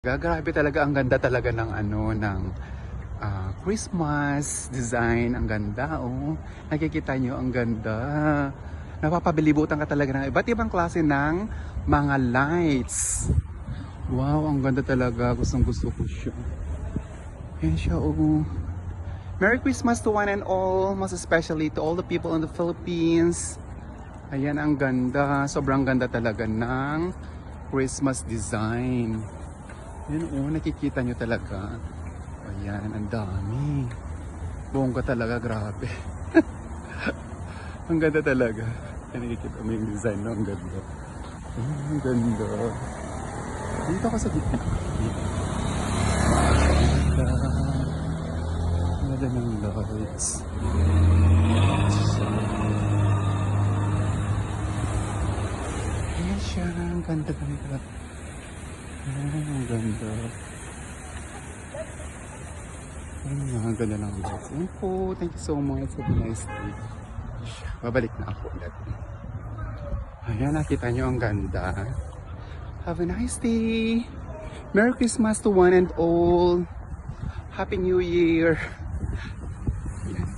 Grabe talaga, ang ganda talaga ng ano, ng Christmas design. Ang ganda, oh. Nakikita nyo, ang ganda. Napapabilibutan ka talaga ng iba't ibang klase ng mga lights. Wow, ang ganda talaga. Gustong gusto ko siya. Yan siya, oh. Merry Christmas to one and all, most especially to all the people in the Philippines. Ayan, ang ganda. Sobrang ganda talaga ng Christmas design. Yan, oh, nakikita nyo talaga. Ayan, ang dami. Bongga talaga, grabe. Ang ganda talaga. Yan, nakikita mo yung design, no? Ang ganda. Ang ganda. Dito ako sa gitna. Ang ganda ng lights. Ayan siya, ang ganda talaga. Ang ganda. Ang ganda ng lights. Ayan po, thank you so much. Have a nice day. Babalik na ako ulit. Ayan, nakita nyo ang ganda. Have a nice day. Merry Christmas to one and all. Happy New Year.